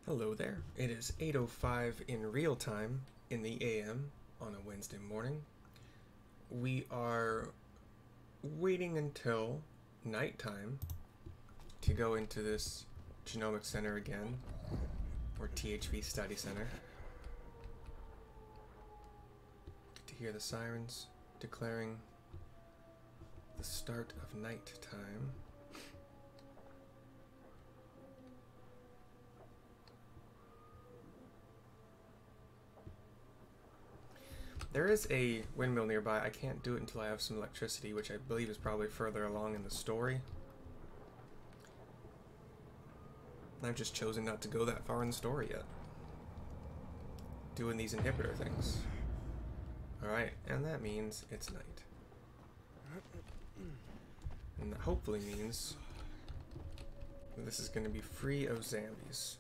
Hello there. It is 8:05 in real time in the AM on a Wednesday morning. We are waiting until nighttime to go into this genomic center again, or THV study center, to hear the sirens declaring the start of night time. There is a windmill nearby. I can't do it until I have some electricity, which I believe is probably further along in the story. I've just chosen not to go that far in the story yet. Doing these inhibitor things. Alright, and that means it's night. And that hopefully means that this is going to be free of zombies.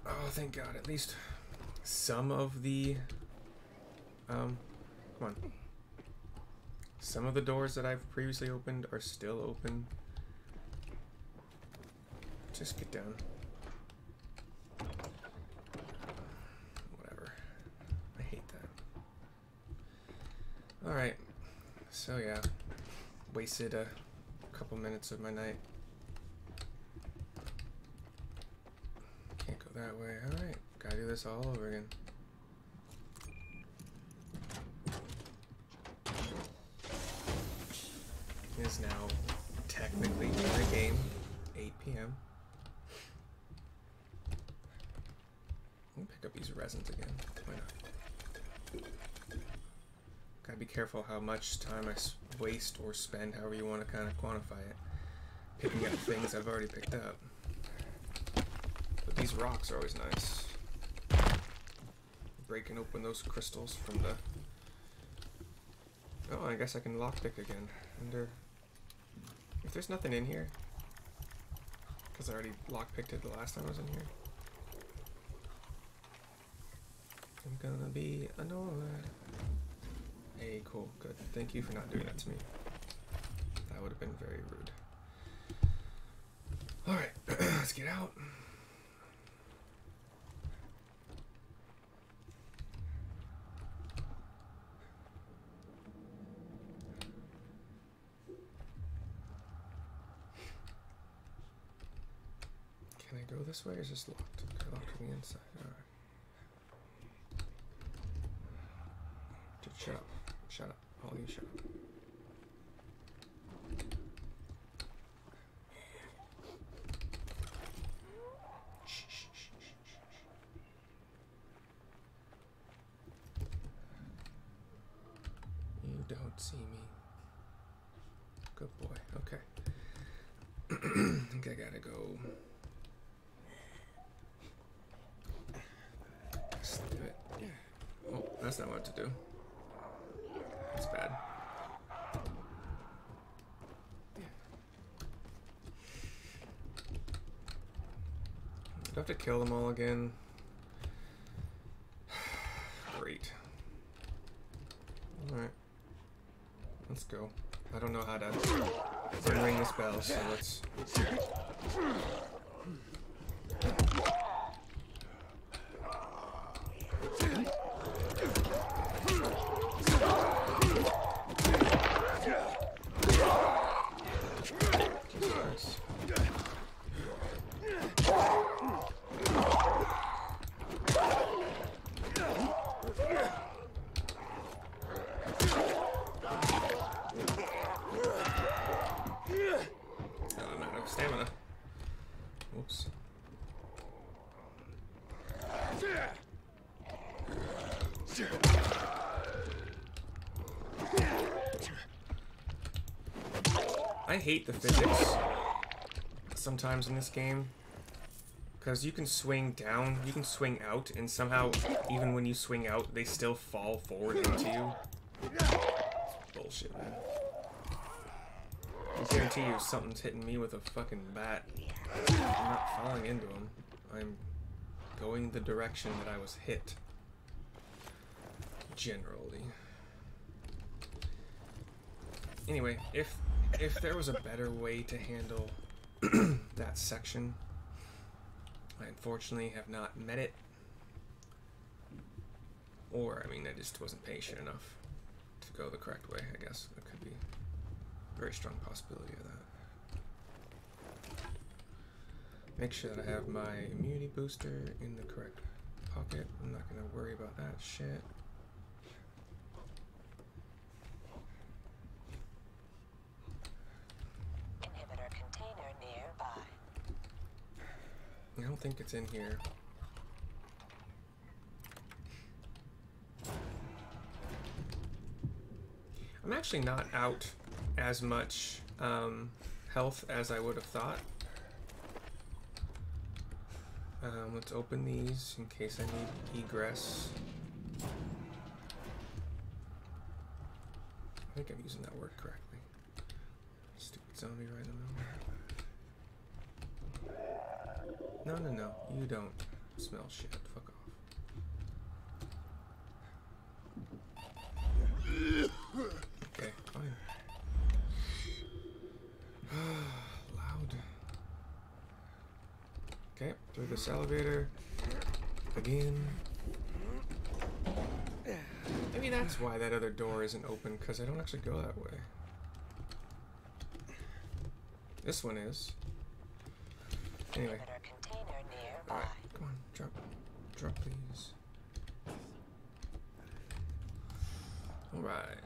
Oh, thank God, at least some of the, come on. Some of the doors that I've previously opened are still open. Just get down. Whatever. I hate that. Alright. So yeah. Wasted a couple minutes of my night. Can't go that way. Alright. Gotta do this all over again. It is now technically in the game 8 p.m. Let me pick up these resins again. Why not? Gotta be careful how much time I waste or spend, however you want to kind of quantify it, picking up things I've already picked up. But these rocks are always nice. Breaking open those crystals from the... Oh, I guess I can lockpick again. Wonder if there's nothing in here, because I already lockpicked it the last time I was in here. I'm gonna be annoyed. Hey, cool, good. Thank you for not doing that to me. That would have been very rude. Alright, let's get out. Can I go this way or is this locked? Okay, locked from the inside. Alright. Dude, shut up. Shut up. All you shut up. Shh, shh, shh, shh, shh. You don't see me. Good boy. Okay. I think I gotta go. Oh, that's not what to do. That's bad. Do I have to kill them all again? Great. Alright. Let's go. I don't know how to ring this bell, so let's... I'm out of stamina. Oops. I hate the physics sometimes in this game, because you can swing down, you can swing out, and somehow, even when you swing out, they still fall forward into you. It's bullshit, man. I guarantee you something's hitting me with a fucking bat. I'm not falling into them. I'm going the direction that I was hit. generally. Anyway, if there was a better way to handle that section, I unfortunately have not met it. Or, I mean, I just wasn't patient enough to go the correct way, I guess. There could be a very strong possibility of that. Make sure that I have my immunity booster in the correct pocket. I'm not going to worry about that shit. Inhibitor container nearby. I don't think it's in here. I'm actually not out as much health as I would have thought. Let's open these in case I need egress. I think I'm using that word correctly. Stupid zombie right in the middle. No, you don't smell shit. Fuck off. Okay, fine. Loud. Okay, through this elevator. Again. Maybe that's why that other door isn't open, because I don't actually go that way. This one is. Anyway. Alright, come on, drop. Drop, please. Alright.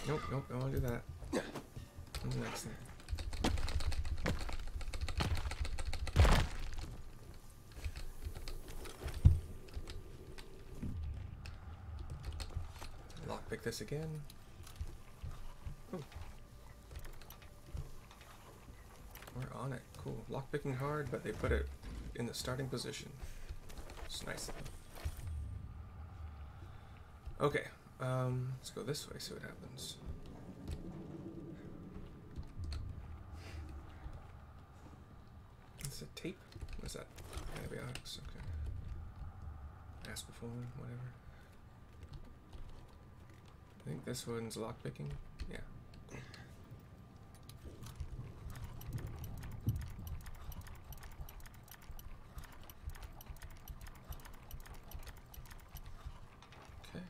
Nope, don't want to do that. What's the next thing? Lockpick this again. Ooh. We're on it. Cool. Lockpicking hard, but they put it in the starting position. It's nice of them. Okay. Let's go this way, see what happens. Is it tape? What is that? Antibiotics, okay. Asperform, whatever. I think this one's lockpicking. Yeah. Okay.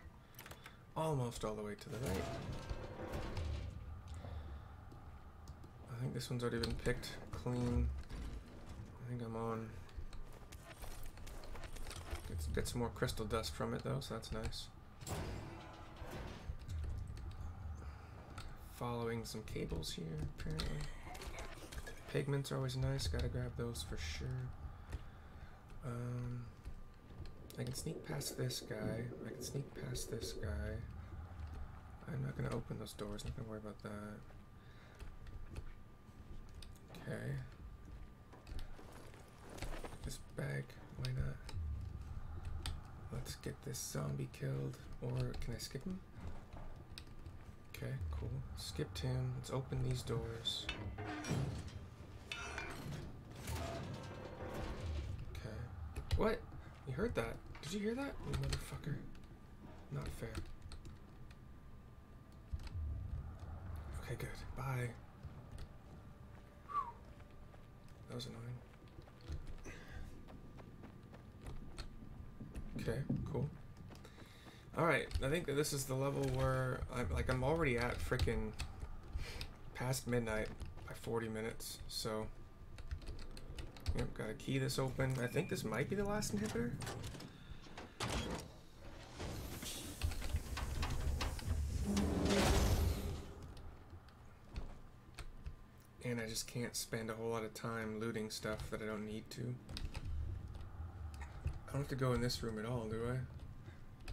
Almost all the way to the right. I think this one's already been picked clean. I think I'm on. Get some more crystal dust from it though, so that's nice. Following some cables here, apparently. Pigments are always nice, gotta grab those for sure. I can sneak past this guy. I can sneak past this guy. I'm not gonna open those doors, not gonna worry about that. Okay. This bag, why not? Let's get this zombie killed. Or can I skip him? Okay, cool. Skipped him. Let's open these doors. Okay. What? You heard that? Did you hear that? You motherfucker. Not fair. Okay, good. Bye. Whew. That was annoying. Okay, cool. Alright, I think that this is the level where I'm already at frickin' past midnight by 40 minutes, so yep, gotta key this open. I think this might be the last inhibitor. And I just can't spend a whole lot of time looting stuff that I don't need to. I don't have to go in this room at all, do I?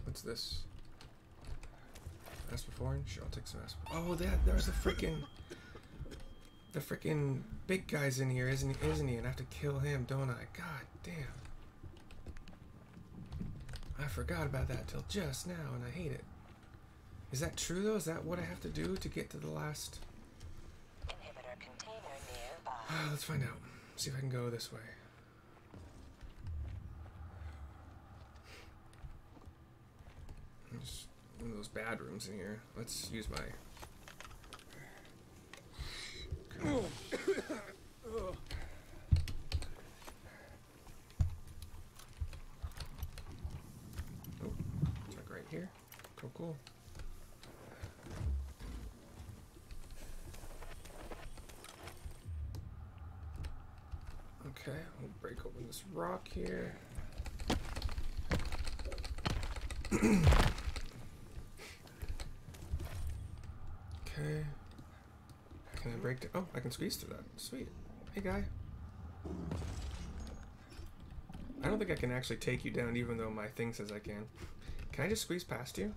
What's this? Aspirin? Sure, I'll take some aspirin. Oh, there's the freaking big guy's in here, isn't he? And I have to kill him, don't I? God damn. I forgot about that till just now, and I hate it. Is that true, though? Is that what I have to do to get to the last... Inhibitor container nearby. Let's find out. See if I can go this way. There's one of those bad rooms in here. Let's use my... Oh, it's like right here. Cool. Okay, we'll break open this rock here. Okay. Can I break? Oh, I can squeeze through that. Sweet. Hey, guy. I don't think I can actually take you down, even though my thing says I can. Can I just squeeze past you?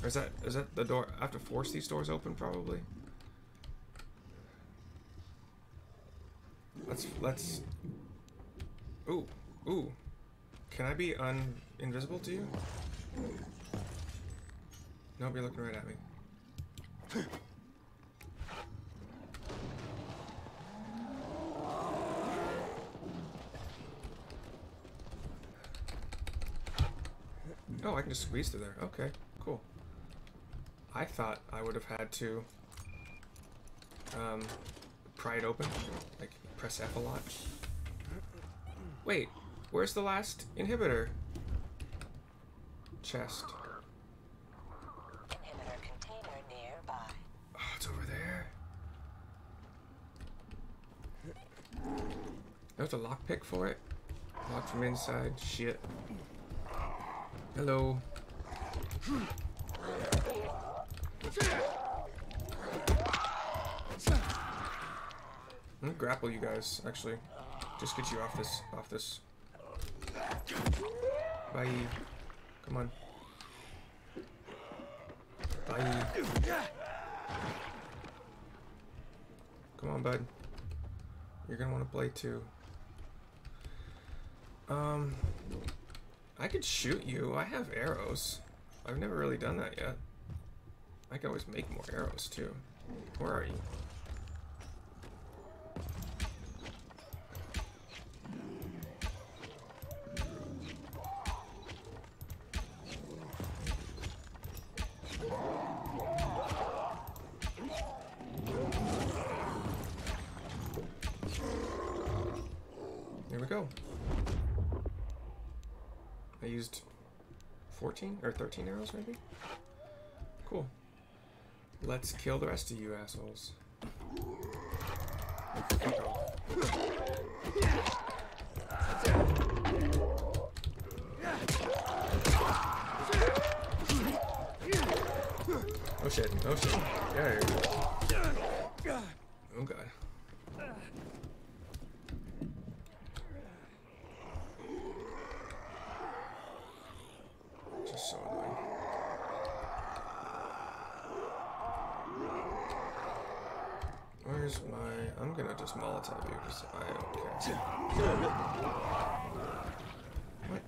Or is that the door? I have to force these doors open, probably. Let's. Ooh. Can I be invisible to you? Nope, you're looking right at me. Oh, I can just squeeze through there. Okay, cool. I thought I would have had to pry it open, like press F a lot. Wait, where's the last inhibitor? Chest. Inhibitor container nearby. Oh, it's over there. There's a lockpick for it. Locked from inside. Shit. Hello. I'm gonna grapple you guys, actually. Just get you off this. Bye. Come on. Bye. Come on, bud. You're gonna want to play too. I could shoot you. I have arrows. I've never really done that yet. I can always make more arrows too. Where are you? There we go. I used 14 or 13 arrows, maybe? Cool. Let's kill the rest of you assholes. Oh shit, oh shit. Yeah, oh god. Just so annoying. Where's my... I'm gonna just Molotov you because I don't care. What?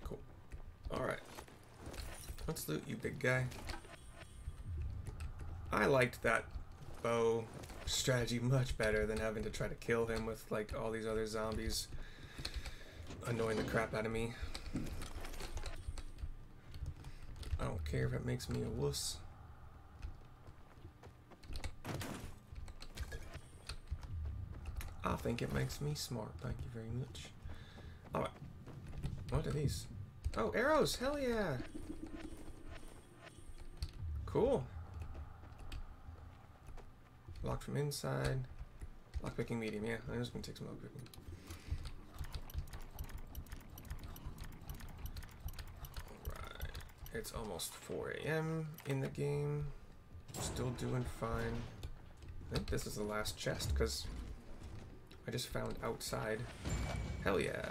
Cool. Alright. Let's loot you, big guy. I liked that bow strategy much better than having to try to kill him with like all these other zombies annoying the crap out of me. I don't care if it makes me a wuss. I think it makes me smart. Thank you very much. Alright. What are these? Oh, arrows! Hell yeah! Cool. Locked from inside. Lockpicking medium, yeah. I'm just gonna take some lockpicking. Alright. It's almost 4 a.m. in the game. Still doing fine. I think this is the last chest, because I just found outside. Hell yeah.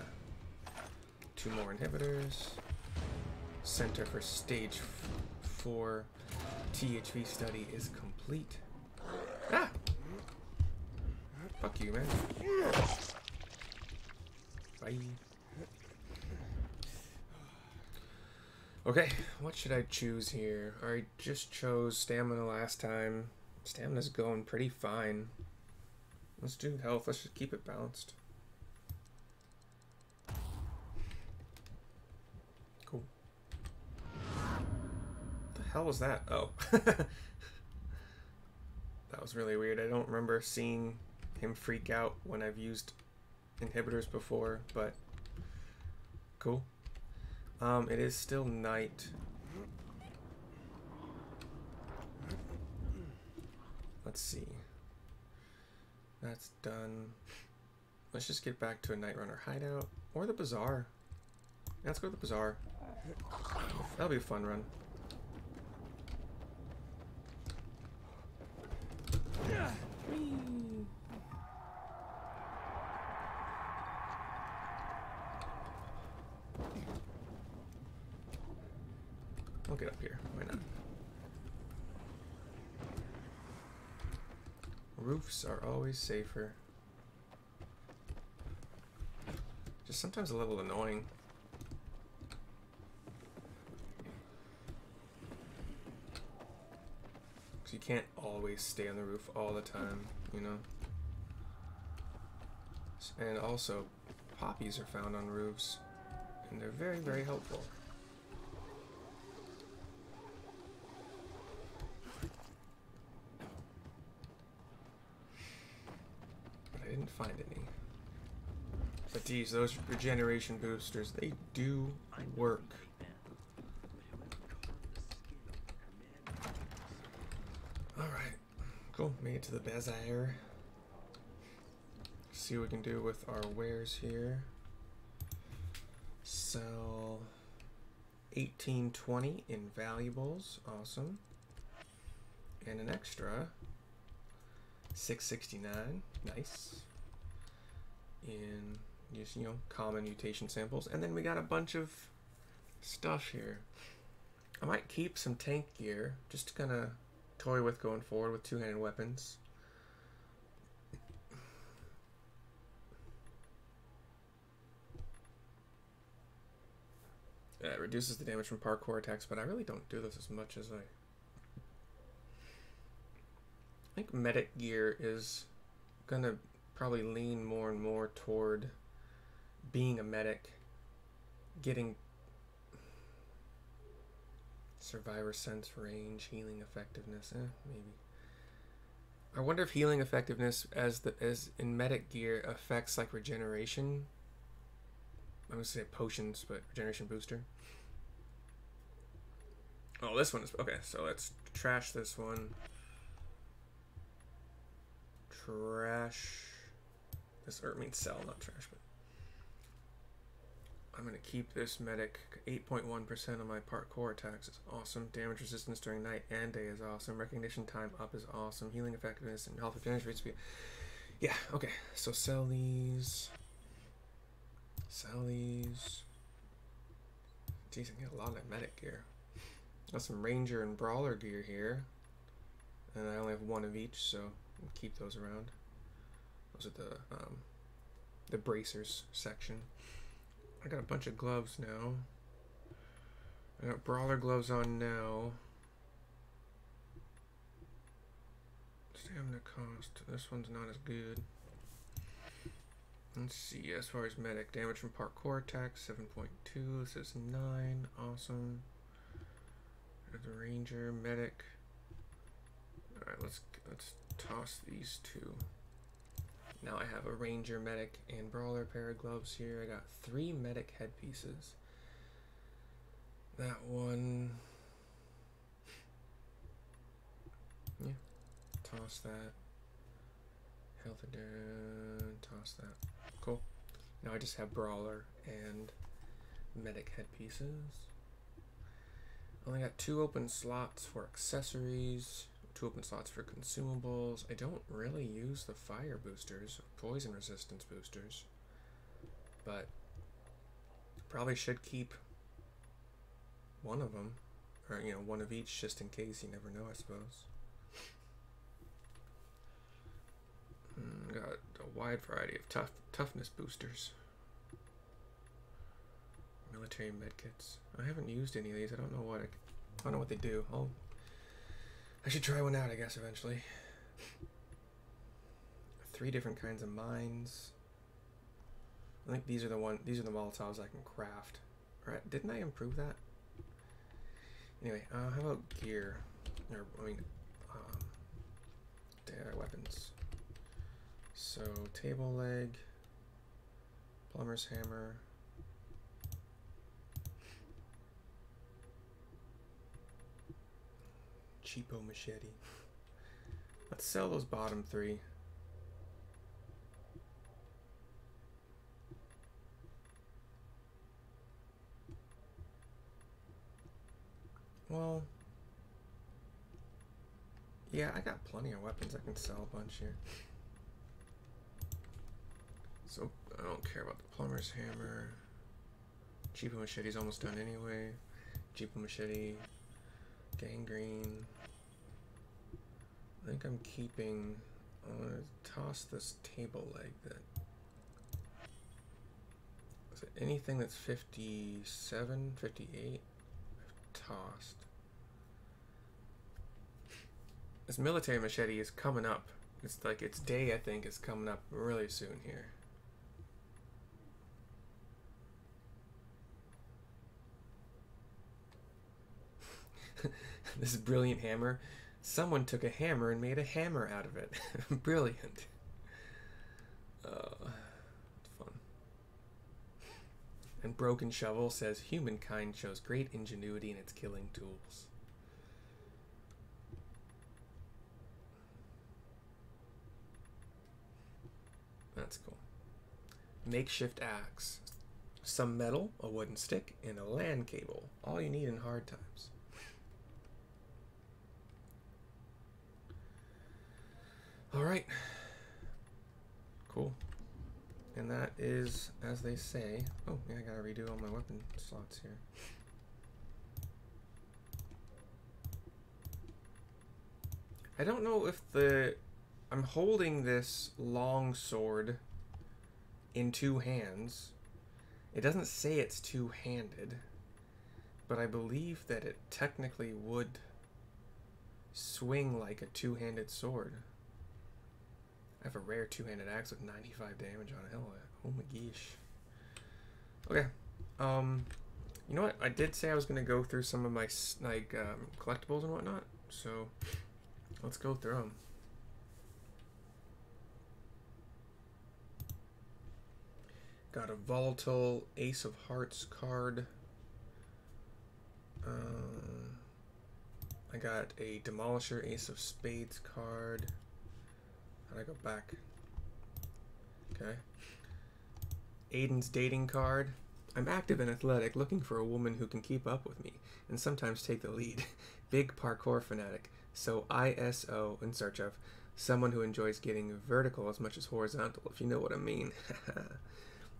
2 more inhibitors. Center for stage 4 THV study is complete. Ah! Fuck you, man. Bye. Okay, what should I choose here? I just chose stamina last time. Stamina's going pretty fine. Let's do health. Let's just keep it balanced. Cool. What the hell was that? Oh. That was really weird. I don't remember seeing him freak out when I've used inhibitors before, but cool. It is still night. Let's see. That's done. Let's just get back to a Night Runner hideout. Or the bazaar. Yeah, let's go to the bazaar. That'll be a fun run. I'll get up here. Why not? Roofs are always safer. Just sometimes a little annoying. Because you can't always stay on the roof all the time, you know? And also, poppies are found on roofs. And they're very, very helpful. I didn't find any. But geez, those regeneration boosters, they do work. Alright, cool. Made it to the bazaar. See what we can do with our wares here. Sell 1820 in valuables. Awesome. And an extra 669. Nice. In just, you know, common mutation samples. And then we got a bunch of stuff here. I might keep some tank gear just to kind of toy with going forward with two-handed weapons. It reduces the damage from parkour attacks, but I really don't do this as much as I think medic gear is gonna probably lean more and more toward being a medic, getting survivor sense, range, healing effectiveness, maybe. I wonder if healing effectiveness as in medic gear affects like regeneration. I'm gonna say potions, but regeneration booster. Oh, this one is okay. So let's trash this one. Trash this, or I mean sell, not trash, but I'm gonna keep this medic. 8.1% of my parkour attacks is awesome. Damage resistance during night and day is awesome. Recognition time up is awesome. Healing effectiveness and health advantage rate speed. Yeah, okay. So sell these. Sell these. Jeez, I get a lot of medic gear. Got some ranger and brawler gear here. And I only have one of each, so I'll keep those around. Those are the bracers section. I got a bunch of gloves now. I got brawler gloves on now. Stamina cost. This one's not as good. Let's see, as far as medic, damage from parkour attacks, 7.2. This is 9. Awesome. There's the ranger, medic. Alright, let's toss these two. Now I have a ranger, medic, and brawler pair of gloves here. I got 3 medic headpieces. That one. Yeah. Toss that. Health again. Toss that. Cool. Now I just have Brawler and Medic headpieces. Only got 2 open slots for accessories, 2 open slots for consumables. I don't really use the fire boosters, poison resistance boosters, but probably should keep one of them, or you know, one of each just in case. You never know, I suppose. Got a wide variety of toughness boosters. Military medkits. I haven't used any of these. I don't know what they do. I should try one out, I guess, eventually. 3 different kinds of mines. I think these are the Molotovs I can craft. Right? Didn't I improve that? Anyway, how about gear? Or weapons. So table leg, plumber's hammer. Cheapo machete. Let's sell those bottom 3. Well, yeah, I got plenty of weapons. I can sell a bunch here. So I don't care about the plumber's hammer. Cheapo machete's almost done anyway. Cheapo machete. Gangrene. I think I'm keeping. I'm gonna toss this table leg. That is it. Anything that's 57, 58, I've tossed. This military machete is coming up. It's like its day, I think, is coming up really soon here. This brilliant hammer. Someone took a hammer and made a hammer out of it. Brilliant. It's fun. And Broken Shovel says, humankind shows great ingenuity in its killing tools. That's cool. Makeshift axe. Some metal, a wooden stick, and a LAN cable. All you need in hard times. Alright. Cool. And that is, as they say... Oh, yeah, I gotta redo all my weapon slots here. I don't know if I'm holding this long sword in 2 hands. It doesn't say it's 2-handed, but I believe that it technically would swing like a 2-handed sword. I have a rare 2-handed axe with 95 damage on it. Hell, oh my gosh. Okay. You know what? I did say I was gonna go through some of my collectibles and whatnot. So let's go through them. Got a volatile Ace of Hearts card. I got a Demolisher Ace of Spades card. How'd I go back? Okay. Aiden's dating card. I'm active and athletic, looking for a woman who can keep up with me and sometimes take the lead. Big parkour fanatic. So ISO in search of someone who enjoys getting vertical as much as horizontal, if you know what I mean.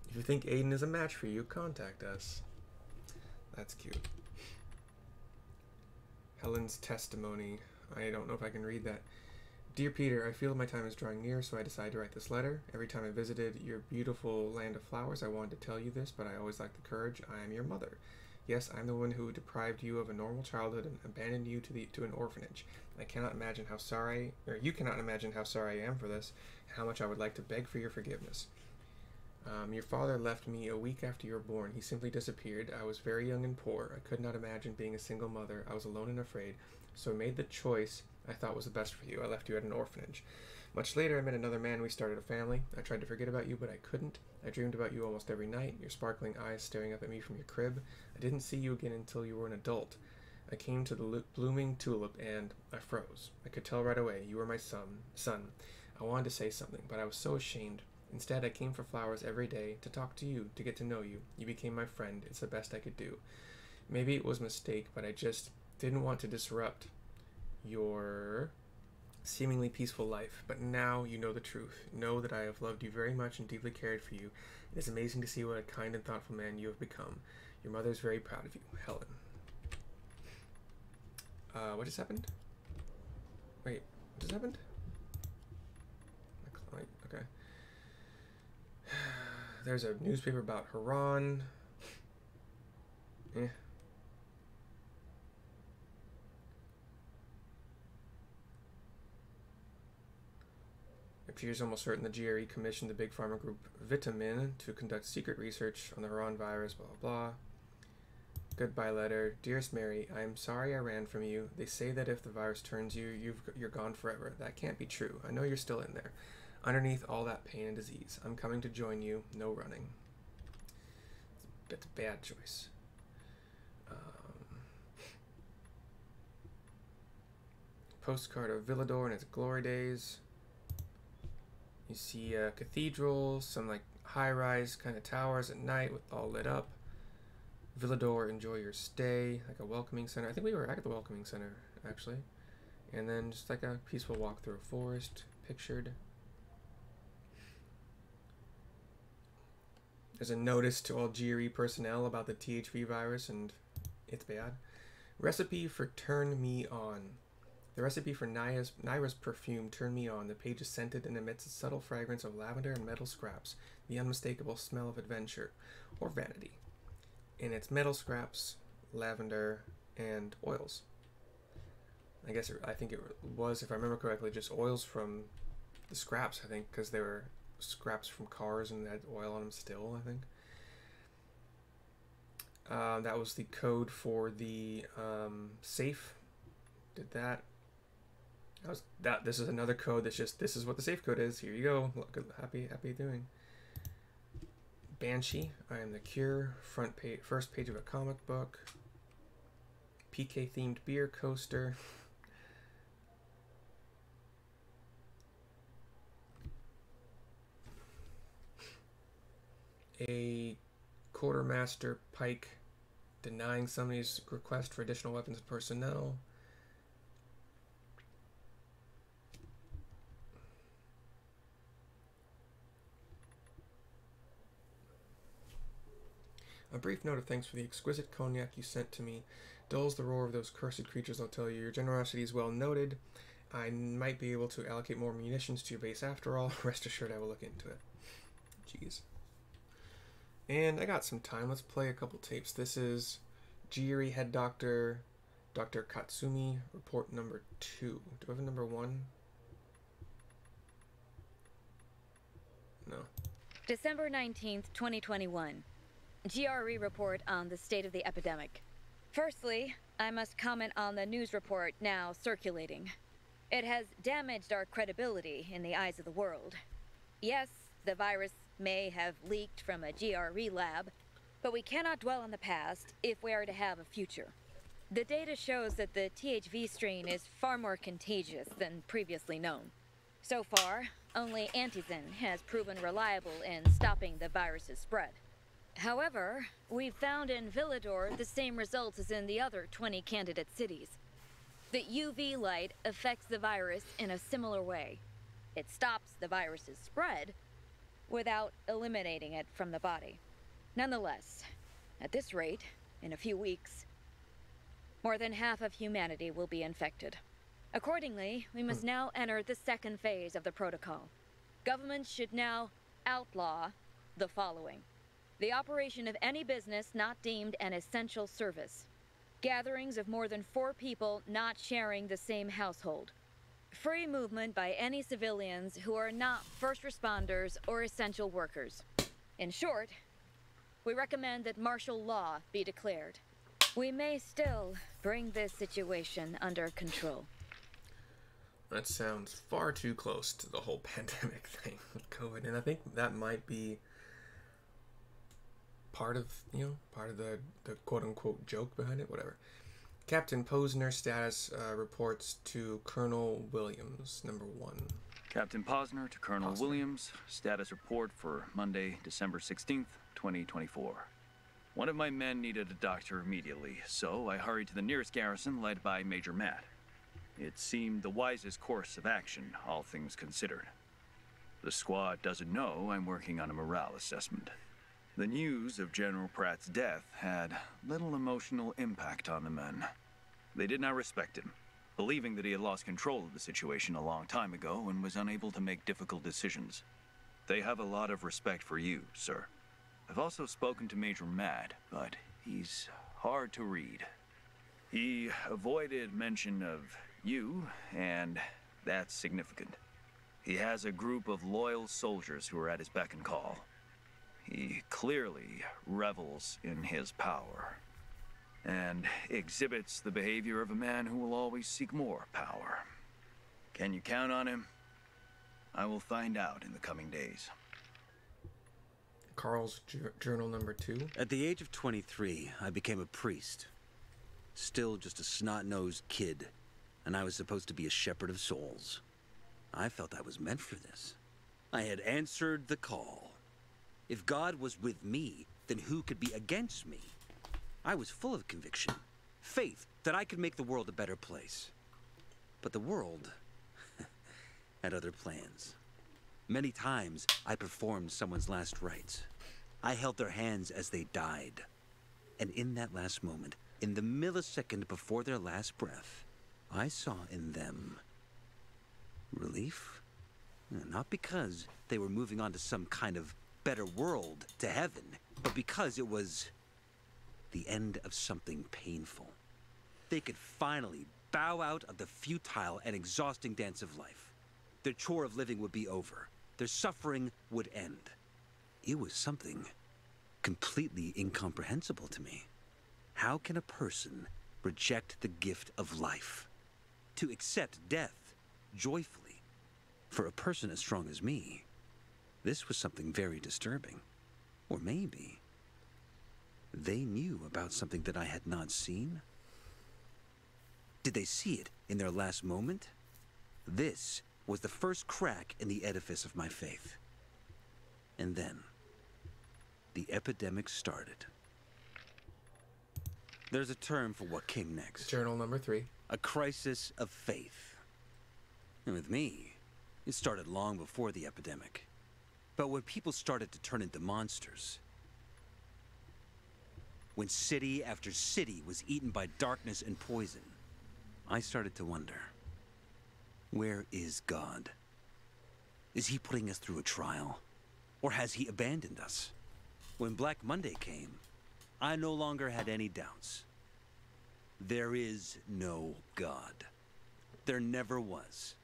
If you think Aiden is a match for you, contact us. That's cute. Helen's testimony. I don't know if I can read that. Dear Peter, I feel my time is drawing near, so I decided to write this letter. Every time I visited your beautiful land of flowers, I wanted to tell you this, but I always lacked the courage. I am your mother. Yes, I'm the one who deprived you of a normal childhood and abandoned you to an orphanage. I cannot imagine how sorry, or you cannot imagine how sorry I am for this, and how much I would like to beg for your forgiveness. Your father left me a week after you were born. He simply disappeared. I was very young and poor. I could not imagine being a single mother. I was alone and afraid, so I made the choice I thought was the best for you. I left you at an orphanage. Much later, I met another man. We started a family. I tried to forget about you, but I couldn't. I dreamed about you almost every night, your sparkling eyes staring up at me from your crib. I didn't see you again until you were an adult. I came to the blooming tulip, and I froze. I could tell right away. You were my son. I wanted to say something, but I was so ashamed. Instead, I came for flowers every day to talk to you, to get to know you. You became my friend. It's the best I could do. Maybe it was a mistake, but I just didn't want to disrupt your seemingly peaceful life. But now you know the truth. Know that I have loved you very much and deeply cared for you. It is amazing to see what a kind and thoughtful man you have become. Your mother is very proud of you, Helen. What just happened? Wait, what just happened? Okay. There's a newspaper about Haran. Eh. It appears almost certain the GRE commissioned the big pharma group Vitamin to conduct secret research on the Haran virus, blah, blah, blah. Goodbye letter. Dearest Mary, I am sorry I ran from you. They say that if the virus turns you, you're gone forever. That can't be true. I know you're still in there. Underneath all that pain and disease. I'm coming to join you. No running. That's a bad choice. Postcard of Villador in its glory days. You see a cathedral, some like high-rise kind of towers at night with all lit up. Villador, enjoy your stay, like a welcoming center. I think we were at the welcoming center, actually. And then just like a peaceful walk through a forest, pictured. There's a notice to all GRE personnel about the THV virus, and it's bad. Recipe for Turn Me On. The recipe for Naira's perfume, Turn Me On. The page is scented and emits a subtle fragrance of lavender and metal scraps, the unmistakable smell of adventure, or vanity. And it's metal scraps, lavender, and oils. I think it was, if I remember correctly, just oils from the scraps, I think, because they were scraps from cars and had oil on them still, I think. That was the code for the safe. Did that. This is another code that's just, this is what the safe code is. Here you go. Look, happy doing. Banshee, I am the cure. First page of a comic book. PK themed beer coaster. A quartermaster Pike denying somebody's request for additional weapons and personnel. A brief note of thanks for the exquisite cognac you sent to me. Dulls the roar of those cursed creatures, I'll tell you. Your generosity is well noted. I might be able to allocate more munitions to your base after all. Rest assured I will look into it. Jeez. And I got some time. Let's play a couple tapes. This is GRE head doctor, Dr. Katsumi, report number 2. Do I have a number 1? No. December 19th, 2021. GRE report on the state of the epidemic. Firstly, I must comment on the news report now circulating. It has damaged our credibility in the eyes of the world. Yes, the virus may have leaked from a GRE lab, but we cannot dwell on the past if we are to have a future. The data shows that the THV strain is far more contagious than previously known. So far, only antizin has proven reliable in stopping the virus's spread. However, we've found in Villador the same results as in the other 20 candidate cities. The UV light affects the virus in a similar way. It stops the virus's spread without eliminating it from the body. Nonetheless, at this rate, in a few weeks, more than half of humanity will be infected. Accordingly, we must now enter the second phase of the protocol. Governments should now outlaw the following: the operation of any business not deemed an essential service. Gatherings of more than 4 people not sharing the same household. Free movement by any civilians who are not first responders or essential workers. In short, we recommend that martial law be declared. We may still bring this situation under control. That sounds far too close to the whole pandemic thing with COVID, and I think that might be part of the quote-unquote joke behind it, whatever. Captain Posner status reports to Colonel Williams, number 1. Captain Posner to Colonel Williams. Status report for Monday, December 16th, 2024. One of my men needed a doctor immediately, so I hurried to the nearest garrison led by Major Matt. It seemed the wisest course of action, all things considered. The squad doesn't know I'm working on a morale assessment. The news of General Pratt's death had little emotional impact on the men. They did not respect him, believing that he had lost control of the situation a long time ago and was unable to make difficult decisions. They have a lot of respect for you, sir. I've also spoken to Major Mad, but he's hard to read. He avoided mention of you, and that's significant. He has a group of loyal soldiers who are at his beck and call. He clearly revels in his power, and exhibits the behavior of a man who will always seek more power. Can you count on him? I will find out in the coming days. Carl's journal number 2. At the age of 23, I became a priest. Still just a snot-nosed kid, and I was supposed to be a shepherd of souls. I felt I was meant for this. I had answered the call. If God was with me, then who could be against me? I was full of conviction, faith that I could make the world a better place. But the world had other plans. Many times, I performed someone's last rites. I held their hands as they died. And in that last moment, in the millisecond before their last breath, I saw in them relief. Not because they were moving on to some kind of better world, to heaven, but because it was the end of something painful. They could finally bow out of the futile and exhausting dance of life. Their chore of living would be over. Their suffering would end. It was something completely incomprehensible to me. How can a person reject the gift of life? To accept death joyfully? For a person as strong as me, this was something very disturbing. Or maybe they knew about something that I had not seen? Did they see it in their last moment? This was the first crack in the edifice of my faith. And then, the epidemic started. There's a term for what came next. Journal number 3. A crisis of faith. And with me, it started long before the epidemic. But when people started to turn into monsters, when city after city was eaten by darkness and poison, I started to wonder, where is God? Is he putting us through a trial? Or has he abandoned us? When Black Monday came, I no longer had any doubts. There is no God. There never was.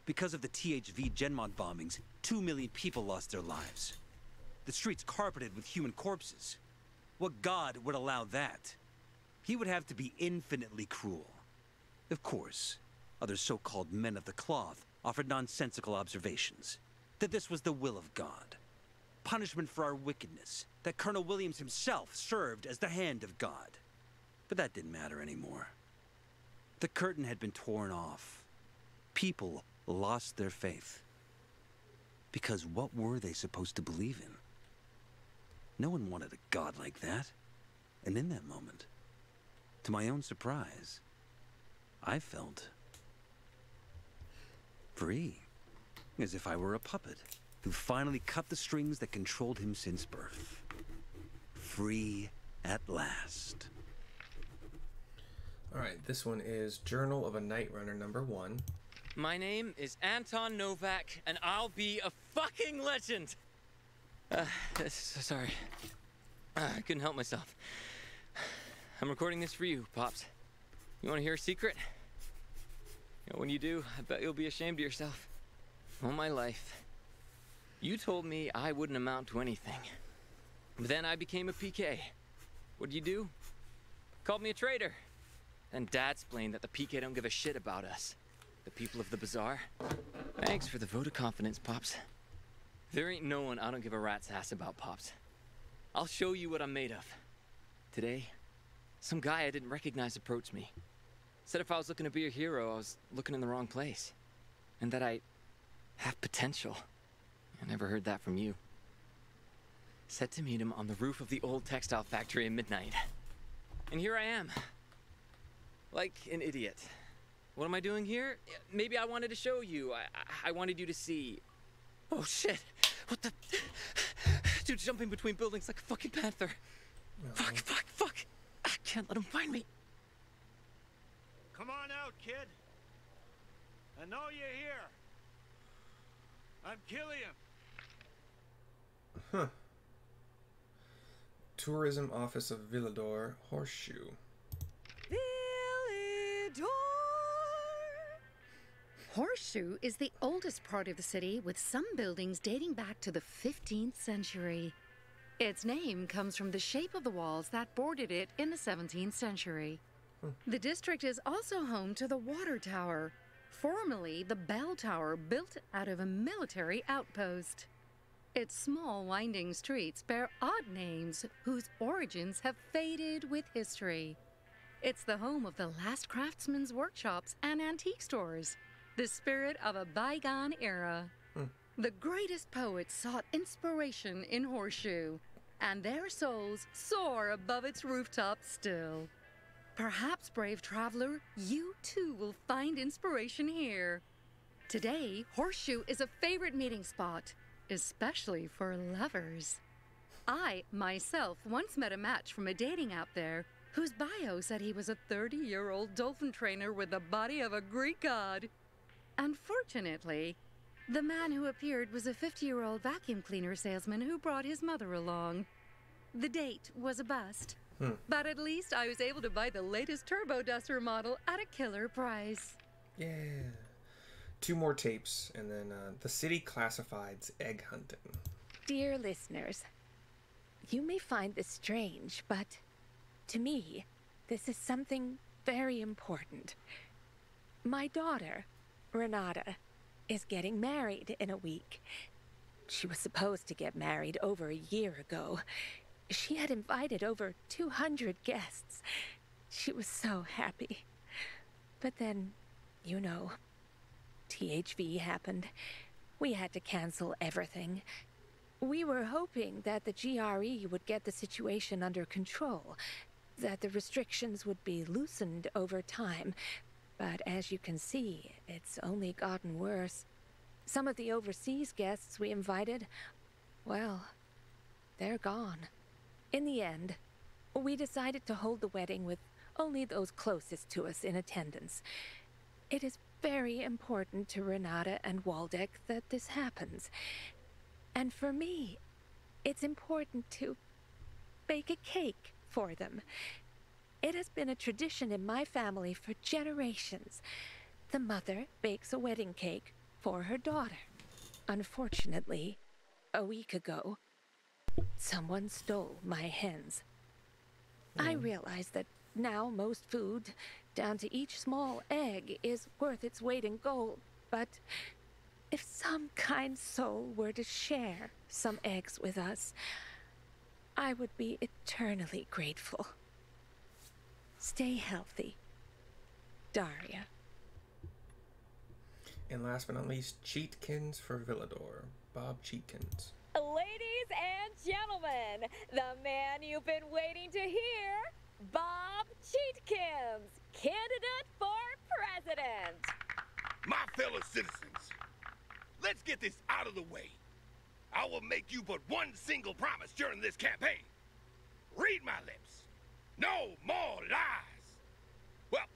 Because of the THV Genmod bombings, 2 million people lost their lives. The streets carpeted with human corpses. What God would allow that? He would have to be infinitely cruel. Of course, other so-called men of the cloth offered nonsensical observations. That this was the will of God. Punishment for our wickedness. That Colonel Williams himself served as the hand of God. But that didn't matter anymore. The curtain had been torn off. People lost their faith. Because what were they supposed to believe in? No one wanted a God like that. And in that moment, to my own surprise, I felt free. As if I were a puppet who finally cut the strings that controlled him since birth. Free at last. Alright, this one is Journal of a Night Runner number 1. My name is Anton Novak, and I'll be a fucking legend! Sorry. I couldn't help myself. I'm recording this for you, Pops. You want to hear a secret? You know, when you do, I bet you'll be ashamed of yourself. All my life, you told me I wouldn't amount to anything. But then I became a PK. What'd you do? Called me a traitor. Then Dad explained that the PK don't give a shit about us. The people of the bazaar. Thanks for the vote of confidence, Pops. There ain't no one I don't give a rat's ass about, Pops. I'll show you what I'm made of. Today, some guy I didn't recognize approached me. Said if I was looking to be a hero, I was looking in the wrong place. And that I have potential. I never heard that from you. Set to meet him on the roof of the old textile factory at midnight. And here I am. Like an idiot. What am I doing here? Maybe I wanted to show you. I wanted you to see. Oh shit! What the? Dude's jumping between buildings like a fucking panther. No. Fuck! I can't let him find me. Come on out, kid. I know you're here. I'm Killian. Huh. Tourism Office of Villador, Horseshoe. Villador! Horseshoe is the oldest part of the city, with some buildings dating back to the 15th century. Its name comes from the shape of the walls that bordered it in the 17th century. The district is also home to the Water Tower, formerly the Bell Tower, built out of a military outpost. Its small, winding streets bear odd names whose origins have faded with history. It's the home of the last craftsmen's workshops and antique stores, the spirit of a bygone era. The greatest poets sought inspiration in Horseshoe, and their souls soar above its rooftops still. Perhaps, brave traveler, you too will find inspiration here. Today, Horseshoe is a favorite meeting spot, especially for lovers. I, myself, once met a match from a dating app there whose bio said he was a 30-year-old dolphin trainer with the body of a Greek god. Unfortunately, the man who appeared was a 50-year-old vacuum cleaner salesman who brought his mother along. The date was a bust, but at least I was able to buy the latest Turbo Duster model at a killer price. Yeah. 2 more tapes, and then the city classifieds egg hunting. Dear listeners, you may find this strange, but to me, this is something very important. My daughter, Renata, is getting married in a week. She was supposed to get married over a year ago. She had invited over 200 guests. She was so happy. But then, you know, THV happened. We had to cancel everything. We were hoping that the GRE would get the situation under control, that the restrictions would be loosened over time. But as you can see, it's only gotten worse. Some of the overseas guests we invited, well, they're gone. In the end, we decided to hold the wedding with only those closest to us in attendance. It is very important to Renata and Waldeck that this happens. And for me, it's important to bake a cake for them. It has been a tradition in my family for generations. The mother bakes a wedding cake for her daughter. Unfortunately, a week ago, someone stole my hens. I realize that now most food, down to each small egg, is worth its weight in gold, but if some kind soul were to share some eggs with us, I would be eternally grateful. Stay healthy, Daria. And last but not least, Cheatkins for Villador. Bob Cheatkins. Ladies and gentlemen, the man you've been waiting to hear, Bob Cheatkins, candidate for president. My fellow citizens, let's get this out of the way. I will make you but one single promise during this campaign. Read my lips. No more lies. Well,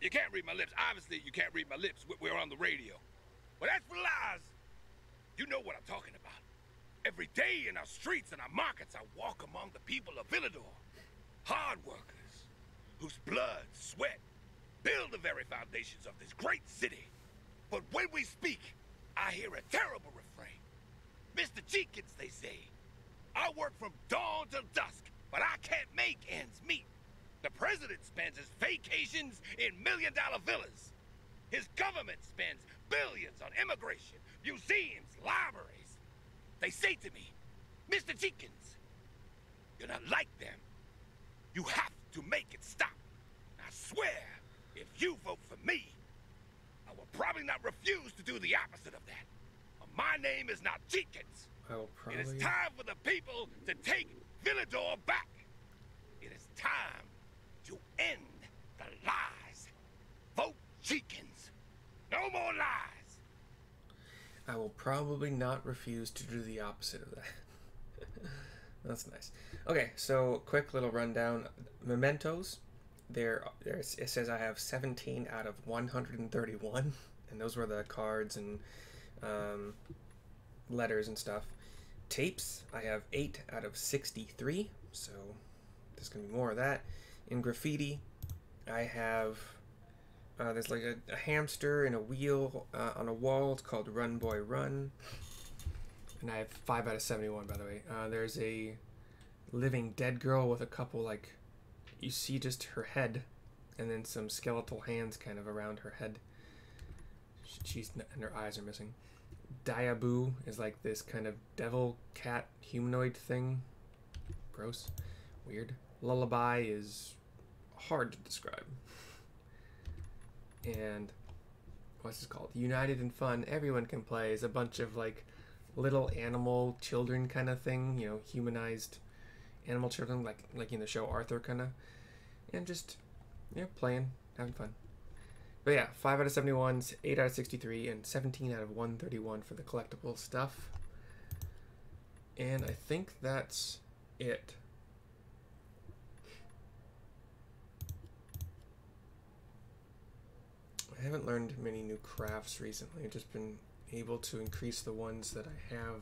you can't read my lips. Obviously, you can't read my lips. We're on the radio. But as for lies, you know what I'm talking about. Every day in our streets and our markets, I walk among the people of Villador. Hard workers, whose blood, sweat, build the very foundations of this great city. But when we speak, I hear a terrible refrain. Mr. Cheatkins, they say. I work from dawn till dusk, but I can't make ends meet. The president spends his vacations in million-dollar villas. His government spends billions on immigration, museums, libraries. They say to me, Mr. Cheatkins, you're not like them. You have to make it stop. I swear, if you vote for me, I will probably not refuse to do the opposite of that. my name is not Jenkins. I will It is probably... time for the people to take Villador back. It is time to end the lies. Vote Jenkins. No more lies. I will probably not refuse to do the opposite of that. That's nice. Okay, so quick little rundown. Mementos. It says I have 17 out of 131, and those were the cards and letters and stuff. Tapes, I have 8 out of 63, so there's gonna be more of that. In graffiti, I have there's like a hamster and a wheel on a wall. It's called Run Boy Run, and I have 5 out of 71, by the way. There's a living dead girl with a couple, like, you see just her head and then some skeletal hands kind of around her head. And her eyes are missing. Diaboo is like this kind of devil cat humanoid thing. Gross. Weird. Lullaby is hard to describe. And what's this called? United in Fun, everyone can play, is a bunch of like little animal children kind of thing, you know, humanized animal children, like in the show Arthur kind of, and just, you know, playing, having fun. But yeah, 5 out of 71, 8 out of 63, and 17 out of 131 for the collectible stuff. And I think that's it. I haven't learned many new crafts recently. I've just been able to increase the ones that I have.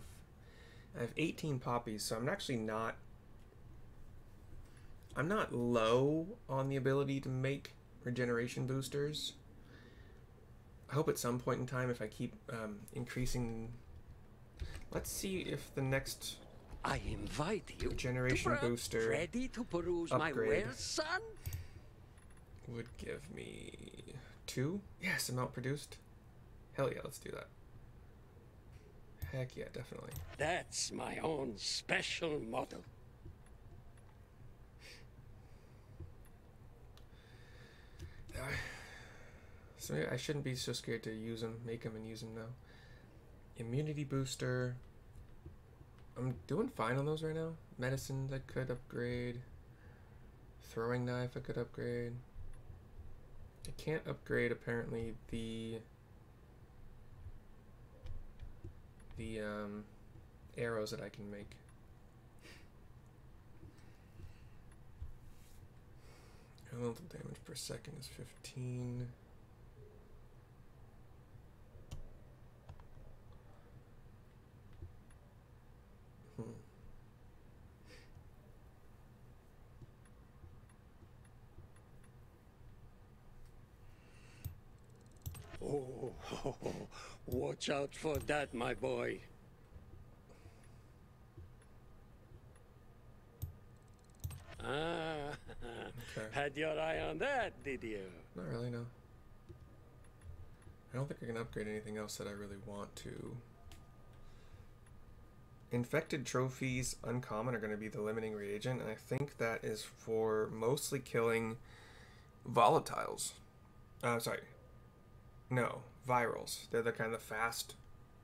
I have 18 poppies, so I'm actually not... I'm not low on the ability to make regeneration boosters. I hope at some point in time, if I keep increasing... Let's see if the next I invite you regeneration booster ready to peruse upgrade my wares, son? would give me 2. Yes, amount produced. Hell yeah, let's do that. Heck yeah, definitely. That's my own special model. So I shouldn't be so scared to use them, make them and use them now. Immunity booster. I'm doing fine on those right now. Medicines I could upgrade. Throwing knife I could upgrade. I can't upgrade apparently the arrows that I can make. Elemental damage per second is 15. Oh, watch out for that, my boy. Ah, Okay. had your eye on that, did you? Not really, no. I don't think I can upgrade anything else that I really want to. Infected trophies, uncommon, are going to be the limiting reagent, and I think that is for mostly killing volatiles. Sorry. No, virals. They're the kind of fast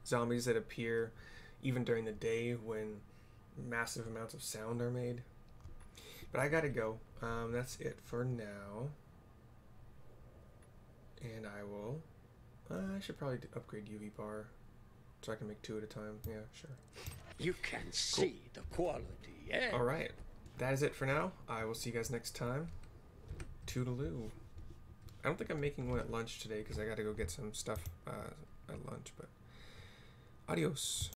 zombies that appear even during the day when massive amounts of sound are made. But I gotta go. That's it for now. And I will... I should probably upgrade UV bar so I can make 2 at a time. Yeah, sure. You can see the quality, yeah? Alright. That is it for now. I will see you guys next time. Toodaloo. I don't think I'm making one at lunch today because I gotta go get some stuff at lunch, but adios.